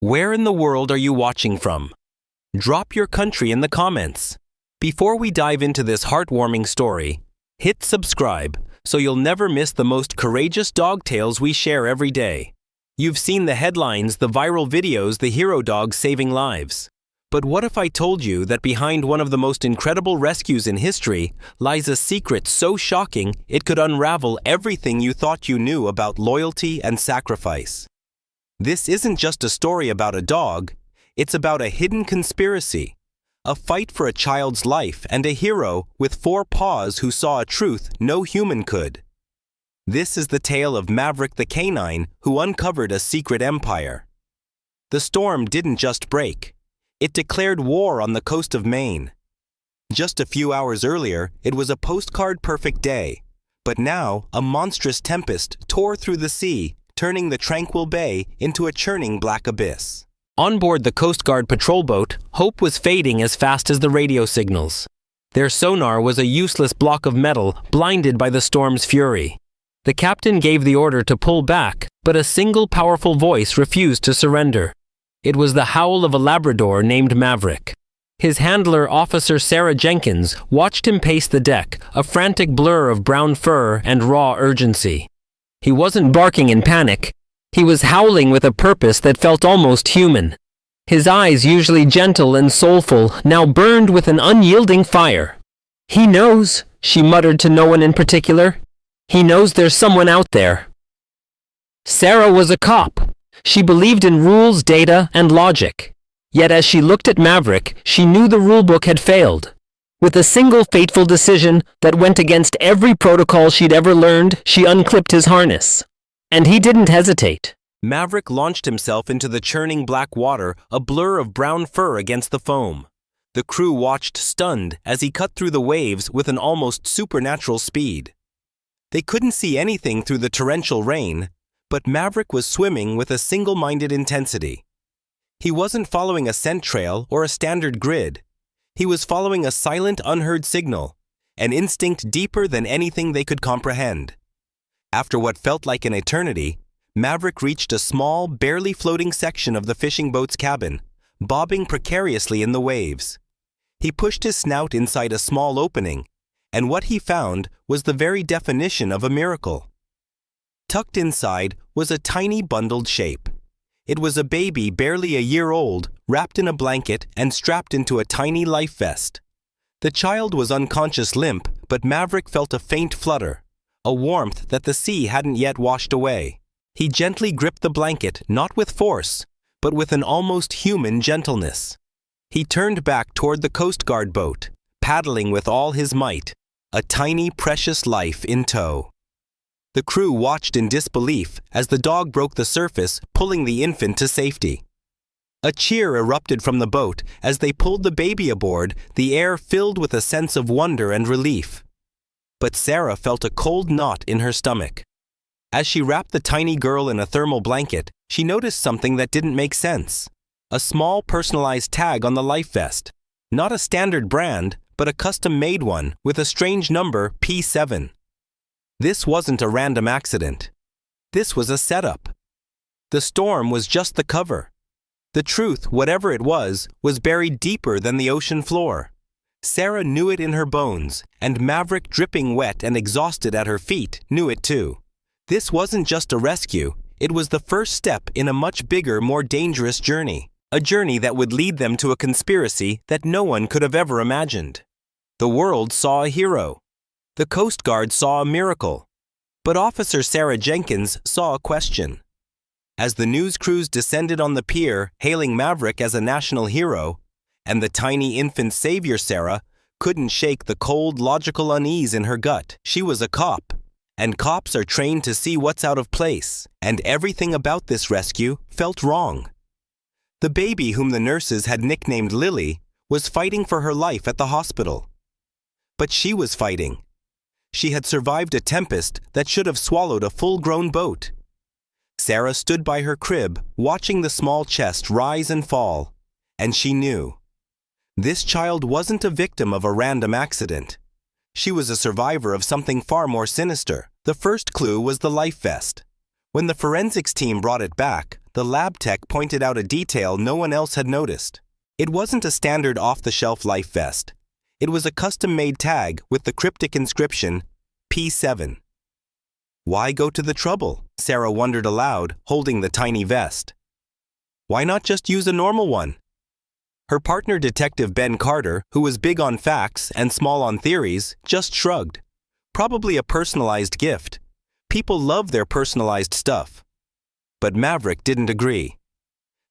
Where in the world are you watching from? Drop your country in the comments. Before we dive into this heartwarming story, hit subscribe so you'll never miss the most courageous dog tales we share every day. You've seen the headlines, the viral videos, the hero dogs saving lives. But what if I told you that behind one of the most incredible rescues in history lies a secret so shocking it could unravel everything you thought you knew about loyalty and sacrifice? This isn't just a story about a dog, it's about a hidden conspiracy, a fight for a child's life and a hero with 4 paws who saw a truth no human could. This is the tale of Maverick the canine who uncovered a secret empire. The storm didn't just break. It declared war on the coast of Maine. Just a few hours earlier, it was a postcard-perfect day. But now, a monstrous tempest tore through the sea, turning the tranquil bay into a churning black abyss. On board the Coast Guard patrol boat, hope was fading as fast as the radio signals. Their sonar was a useless block of metal, blinded by the storm's fury. The captain gave the order to pull back, but a single powerful voice refused to surrender. It was the howl of a Labrador named Maverick. His handler, Officer Sarah Jenkins, watched him pace the deck, a frantic blur of brown fur and raw urgency. He wasn't barking in panic. He was howling with a purpose that felt almost human. His eyes, usually gentle and soulful, now burned with an unyielding fire. "He knows," she muttered to no one in particular. "He knows there's someone out there." Sarah was a cop. She believed in rules, data, and logic. Yet as she looked at Maverick, she knew the rulebook had failed. With a single fateful decision that went against every protocol she'd ever learned, she unclipped his harness. And he didn't hesitate. Maverick launched himself into the churning black water, a blur of brown fur against the foam. The crew watched stunned as he cut through the waves with an almost supernatural speed. They couldn't see anything through the torrential rain, but Maverick was swimming with a single-minded intensity. He wasn't following a scent trail or a standard grid. He was following a silent, unheard signal, an instinct deeper than anything they could comprehend. After what felt like an eternity, Maverick reached a small, barely floating section of the fishing boat's cabin, bobbing precariously in the waves. He pushed his snout inside a small opening, and what he found was the very definition of a miracle. Tucked inside was a tiny bundled shape. It was a baby barely a year old, wrapped in a blanket and strapped into a tiny life vest. The child was unconscious limp, but Maverick felt a faint flutter, a warmth that the sea hadn't yet washed away. He gently gripped the blanket, not with force, but with an almost human gentleness. He turned back toward the Coast Guard boat, paddling with all his might, a tiny, precious life in tow. The crew watched in disbelief as the dog broke the surface, pulling the infant to safety. A cheer erupted from the boat as they pulled the baby aboard, the air filled with a sense of wonder and relief. But Sarah felt a cold knot in her stomach. As she wrapped the tiny girl in a thermal blanket, she noticed something that didn't make sense. A small personalized tag on the life vest. Not a standard brand, but a custom-made one with a strange number, P7. This wasn't a random accident. This was a setup. The storm was just the cover. The truth, whatever it was buried deeper than the ocean floor. Sarah knew it in her bones, and Maverick, dripping wet and exhausted at her feet, knew it too. This wasn't just a rescue, it was the first step in a much bigger, more dangerous journey. A journey that would lead them to a conspiracy that no one could have ever imagined. The world saw a hero. The Coast Guard saw a miracle, but Officer Sarah Jenkins saw a question. As the news crews descended on the pier, hailing Maverick as a national hero, and the tiny infant savior Sarah couldn't shake the cold, logical unease in her gut. She was a cop, and cops are trained to see what's out of place, and everything about this rescue felt wrong. The baby, whom the nurses had nicknamed Lily, was fighting for her life at the hospital. But she was fighting. She had survived a tempest that should have swallowed a full-grown boat. Sarah stood by her crib, watching the small chest rise and fall, and she knew. This child wasn't a victim of a random accident. She was a survivor of something far more sinister. The first clue was the life vest. When the forensics team brought it back, the lab tech pointed out a detail no one else had noticed. It wasn't a standard off-the-shelf life vest. It was a custom-made tag with the cryptic inscription, P7. Why go to the trouble? Sarah wondered aloud, holding the tiny vest. Why not just use a normal one? Her partner, Detective Ben Carter, who was big on facts and small on theories, just shrugged. Probably a personalized gift. People love their personalized stuff. But Maverick didn't agree.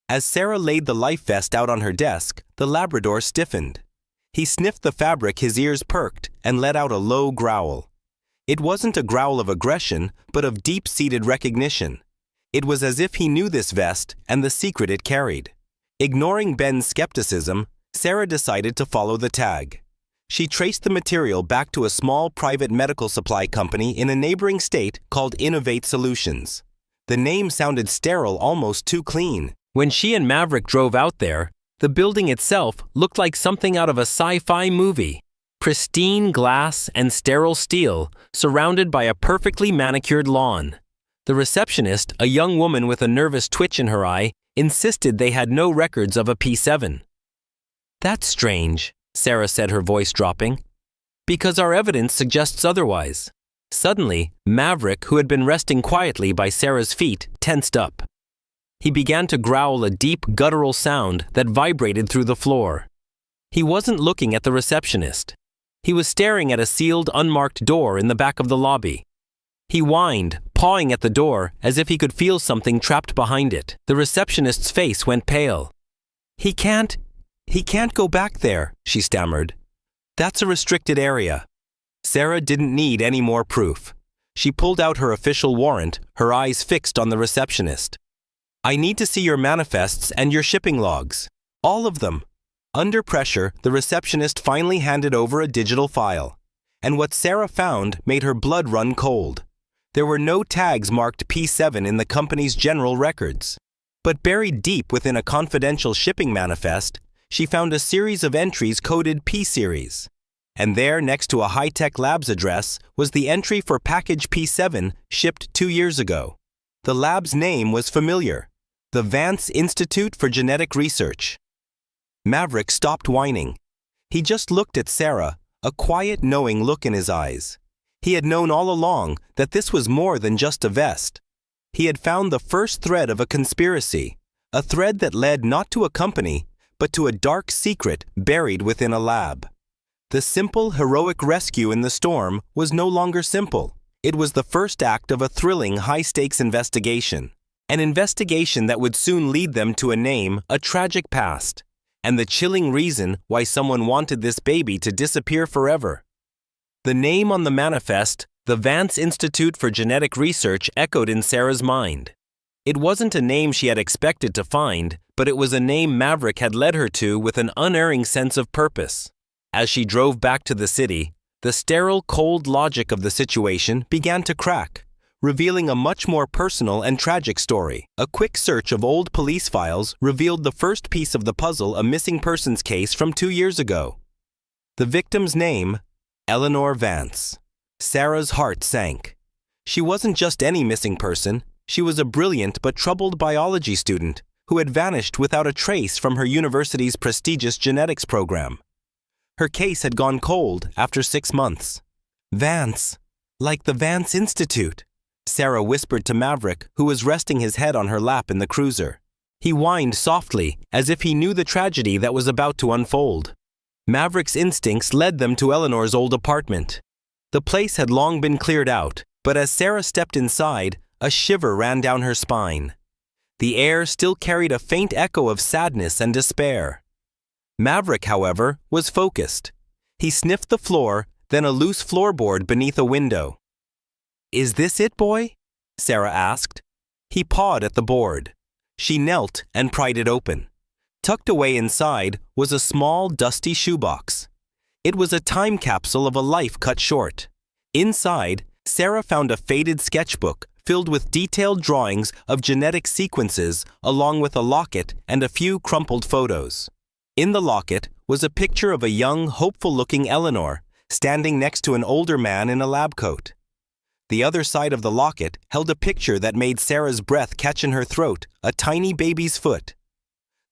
As Sarah laid the life vest out on her desk, the Labrador stiffened. He sniffed the fabric, his ears perked, and let out a low growl. It wasn't a growl of aggression, but of deep-seated recognition. It was as if he knew this vest and the secret it carried. Ignoring Ben's skepticism, Sarah decided to follow the tag. She traced the material back to a small private medical supply company in a neighboring state called Innovate Solutions. The name sounded sterile, almost too clean. When she and Maverick drove out there, the building itself looked like something out of a sci-fi movie. Pristine glass and sterile steel, surrounded by a perfectly manicured lawn. The receptionist, a young woman with a nervous twitch in her eye, insisted they had no records of a P7. That's strange, Sarah said, her voice dropping. Because our evidence suggests otherwise. Suddenly, Maverick, who had been resting quietly by Sarah's feet, tensed up. He began to growl a deep, guttural sound that vibrated through the floor. He wasn't looking at the receptionist. He was staring at a sealed, unmarked door in the back of the lobby. He whined, pawing at the door as if he could feel something trapped behind it. The receptionist's face went pale. He can't go back there, she stammered. That's a restricted area. Sarah didn't need any more proof. She pulled out her official warrant, her eyes fixed on the receptionist. I need to see your manifests and your shipping logs. All of them. Under pressure, the receptionist finally handed over a digital file. And what Sarah found made her blood run cold. There were no tags marked P7 in the company's general records. But buried deep within a confidential shipping manifest, she found a series of entries coded P-Series. And there, next to a high-tech lab's address, was the entry for package P7 shipped 2 years ago. The lab's name was familiar. The Vance Institute for Genetic Research. Maverick stopped whining. He just looked at Sarah, a quiet, knowing look in his eyes. He had known all along that this was more than just a vest. He had found the first thread of a conspiracy, a thread that led not to a company, but to a dark secret buried within a lab. The simple, heroic rescue in the storm was no longer simple. It was the first act of a thrilling, high-stakes investigation. An investigation that would soon lead them to a name, a tragic past, and the chilling reason why someone wanted this baby to disappear forever. The name on the manifest, the Vance Institute for Genetic Research, echoed in Sarah's mind. It wasn't a name she had expected to find, but it was a name Maverick had led her to with an unerring sense of purpose. As she drove back to the city, the sterile, cold logic of the situation began to crack, revealing a much more personal and tragic story. A quick search of old police files revealed the first piece of the puzzle, a missing persons case from 2 years ago. The victim's name, Eleanor Vance. Sarah's heart sank. She wasn't just any missing person. She was a brilliant but troubled biology student who had vanished without a trace from her university's prestigious genetics program. Her case had gone cold after 6 months. Vance, like the Vance Institute, Sarah whispered to Maverick, who was resting his head on her lap in the cruiser. He whined softly, as if he knew the tragedy that was about to unfold. Maverick's instincts led them to Eleanor's old apartment. The place had long been cleared out, but as Sarah stepped inside, a shiver ran down her spine. The air still carried a faint echo of sadness and despair. Maverick, however, was focused. He sniffed the floor, then a loose floorboard beneath a window. "Is this it, boy?" Sarah asked. He pawed at the board. She knelt and pried it open. Tucked away inside was a small, dusty shoebox. It was a time capsule of a life cut short. Inside, Sarah found a faded sketchbook filled with detailed drawings of genetic sequences along with a locket and a few crumpled photos. In the locket was a picture of a young, hopeful-looking Eleanor standing next to an older man in a lab coat. The other side of the locket held a picture that made Sarah's breath catch in her throat, a tiny baby's foot.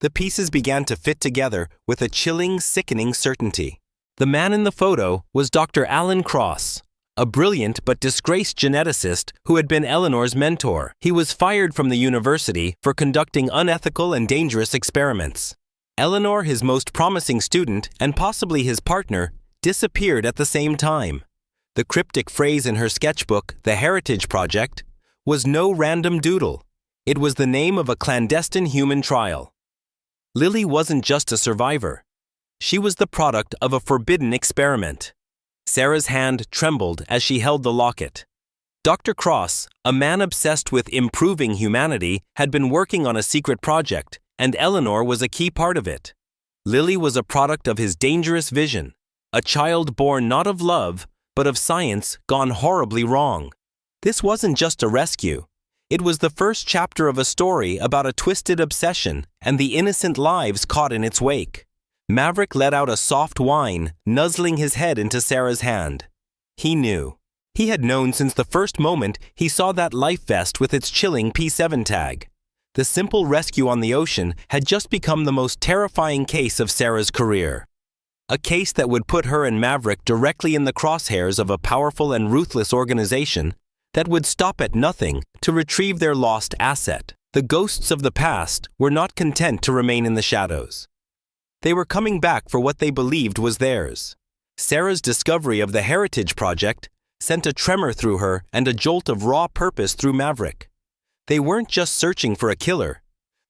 The pieces began to fit together with a chilling, sickening certainty. The man in the photo was Dr. Alan Cross, a brilliant but disgraced geneticist who had been Eleanor's mentor. He was fired from the university for conducting unethical and dangerous experiments. Eleanor, his most promising student, and possibly his partner, disappeared at the same time. The cryptic phrase in her sketchbook, The Heritage Project, was no random doodle. It was the name of a clandestine human trial. Lily wasn't just a survivor. She was the product of a forbidden experiment. Sarah's hand trembled as she held the locket. Dr. Cross, a man obsessed with improving humanity, had been working on a secret project, and Eleanor was a key part of it. Lily was a product of his dangerous vision, a child born not of love, but of science gone horribly wrong. This wasn't just a rescue. It was the first chapter of a story about a twisted obsession and the innocent lives caught in its wake. Maverick let out a soft whine, nuzzling his head into Sarah's hand. He knew. He had known since the first moment he saw that life vest with its chilling P7 tag. The simple rescue on the ocean had just become the most terrifying case of Sarah's career. A case that would put her and Maverick directly in the crosshairs of a powerful and ruthless organization that would stop at nothing to retrieve their lost asset. The ghosts of the past were not content to remain in the shadows. They were coming back for what they believed was theirs. Sarah's discovery of the Heritage Project sent a tremor through her and a jolt of raw purpose through Maverick. They weren't just searching for a killer.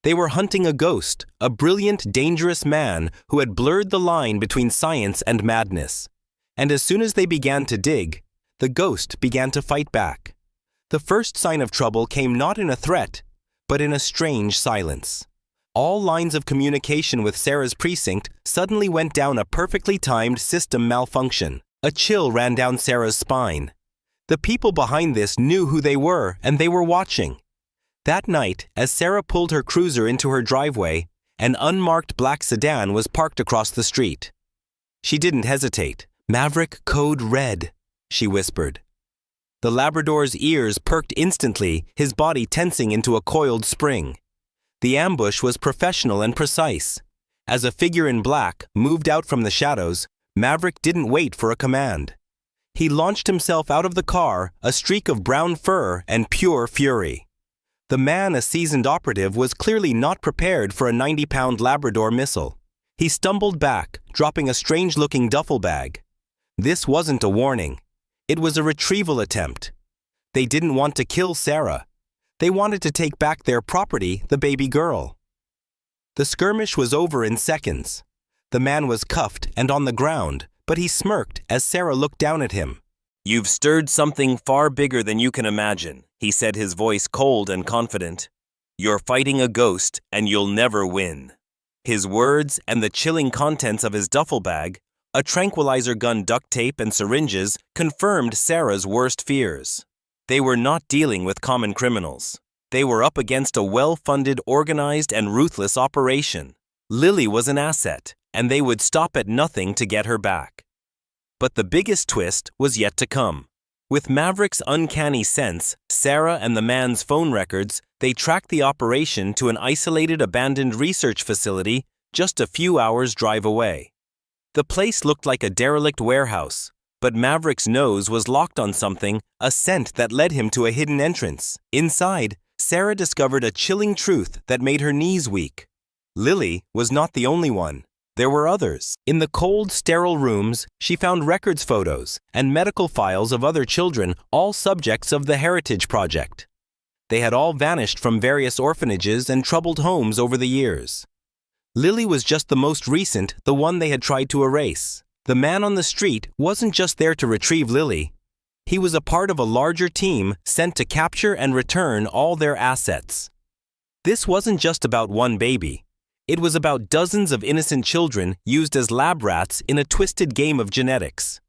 They were hunting a ghost, a brilliant, dangerous man who had blurred the line between science and madness. And as soon as they began to dig, the ghost began to fight back. The first sign of trouble came not in a threat, but in a strange silence. All lines of communication with Sarah's precinct suddenly went down a perfectly timed system malfunction. A chill ran down Sarah's spine. The people behind this knew who they were, and they were watching. That night, as Sarah pulled her cruiser into her driveway, an unmarked black sedan was parked across the street. She didn't hesitate. "Maverick Code Red," she whispered. The Labrador's ears perked instantly, his body tensing into a coiled spring. The ambush was professional and precise. As a figure in black moved out from the shadows, Maverick didn't wait for a command. He launched himself out of the car, a streak of brown fur and pure fury. The man, a seasoned operative, was clearly not prepared for a 90-pound Labrador missile. He stumbled back, dropping a strange-looking duffel bag. This wasn't a warning. It was a retrieval attempt. They didn't want to kill Sarah. They wanted to take back their property, the baby girl. The skirmish was over in seconds. The man was cuffed and on the ground, but he smirked as Sarah looked down at him. "You've stirred something far bigger than you can imagine," he said, his voice cold and confident. "You're fighting a ghost, and you'll never win." His words and the chilling contents of his duffel bag, a tranquilizer gun, duct tape, and syringes, confirmed Sarah's worst fears. They were not dealing with common criminals. They were up against a well-funded, organized, and ruthless operation. Lily was an asset, and they would stop at nothing to get her back. But the biggest twist was yet to come. With Maverick's uncanny sense, Sarah and the man's phone records, they tracked the operation to an isolated, abandoned research facility just a few hours' drive away. The place looked like a derelict warehouse, but Maverick's nose was locked on something, a scent that led him to a hidden entrance. Inside, Sarah discovered a chilling truth that made her knees weak. Lily was not the only one. There were others. In the cold, sterile rooms, she found records photos and medical files of other children, all subjects of the Heritage Project. They had all vanished from various orphanages and troubled homes over the years. Lily was just the most recent, the one they had tried to erase. The man on the street wasn't just there to retrieve Lily. He was a part of a larger team sent to capture and return all their assets. This wasn't just about one baby. It was about dozens of innocent children used as lab rats in a twisted game of genetics.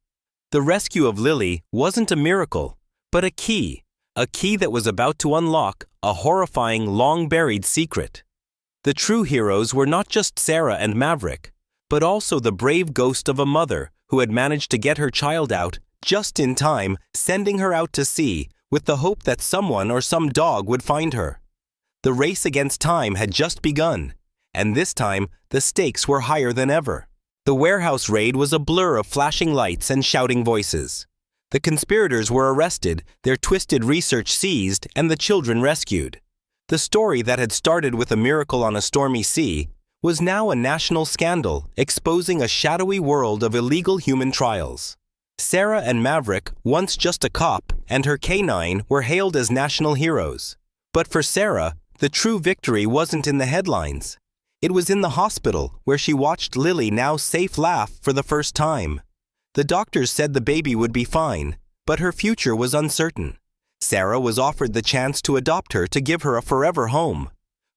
The rescue of Lily wasn't a miracle, but a key that was about to unlock a horrifying, long-buried secret. The true heroes were not just Sarah and Maverick, but also the brave ghost of a mother who had managed to get her child out just in time, sending her out to sea with the hope that someone or some dog would find her. The race against time had just begun, and this time the stakes were higher than ever. The warehouse raid was a blur of flashing lights and shouting voices. The conspirators were arrested, their twisted research seized, and the children rescued. The story that had started with a miracle on a stormy sea was now a national scandal, exposing a shadowy world of illegal human trials. Sarah and Maverick, once just a cop, and her canine were hailed as national heroes. But for Sarah, the true victory wasn't in the headlines. It was in the hospital, where she watched Lily now safe laugh for the first time. The doctors said the baby would be fine, but her future was uncertain. Sarah was offered the chance to adopt her to give her a forever home.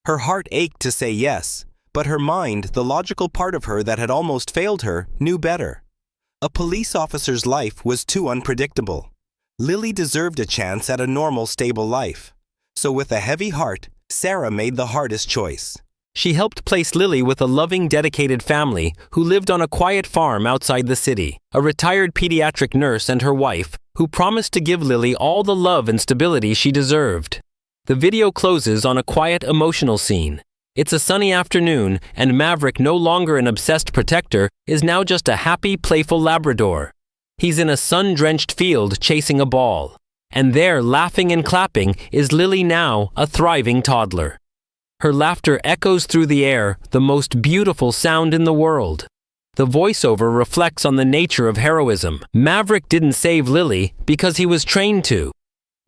Her heart ached to say yes, but her mind, the logical part of her that had almost failed her, knew better. A police officer's life was too unpredictable. Lily deserved a chance at a normal, stable life. So with a heavy heart, Sarah made the hardest choice. She helped place Lily with a loving, dedicated family who lived on a quiet farm outside the city, a retired pediatric nurse and her wife, who promised to give Lily all the love and stability she deserved. The video closes on a quiet, emotional scene. It's a sunny afternoon, and Maverick, no longer an obsessed protector, is now just a happy, playful Labrador. He's in a sun-drenched field chasing a ball. And there, laughing and clapping, is Lily, now a thriving toddler. Her laughter echoes through the air, the most beautiful sound in the world. The voiceover reflects on the nature of heroism. Maverick didn't save Lily because he was trained to.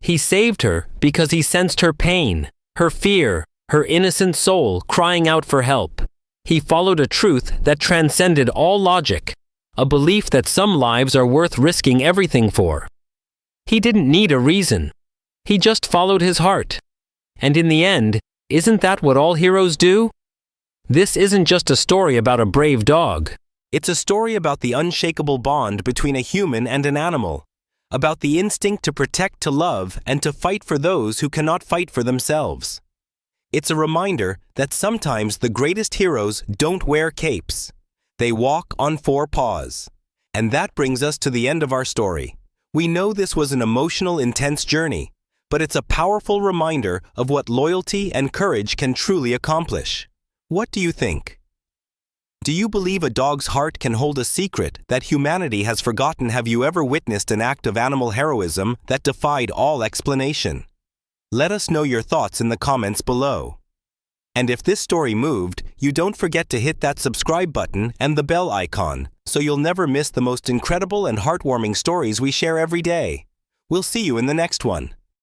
He saved her because he sensed her pain, her fear, her innocent soul crying out for help. He followed a truth that transcended all logic, a belief that some lives are worth risking everything for. He didn't need a reason. He just followed his heart. And in the end, isn't that what all heroes do? This isn't just a story about a brave dog. It's a story about the unshakable bond between a human and an animal, about the instinct to protect, to love, and to fight for those who cannot fight for themselves. It's a reminder that sometimes the greatest heroes don't wear capes. They walk on four paws. And that brings us to the end of our story. We know this was an emotional, intense journey, but it's a powerful reminder of what loyalty and courage can truly accomplish. What do you think? Do you believe a dog's heart can hold a secret that humanity has forgotten? Have you ever witnessed an act of animal heroism that defied all explanation? Let us know your thoughts in the comments below. And if this story moved, you don't forget to hit that subscribe button and the bell icon so you'll never miss the most incredible and heartwarming stories we share every day. We'll see you in the next one.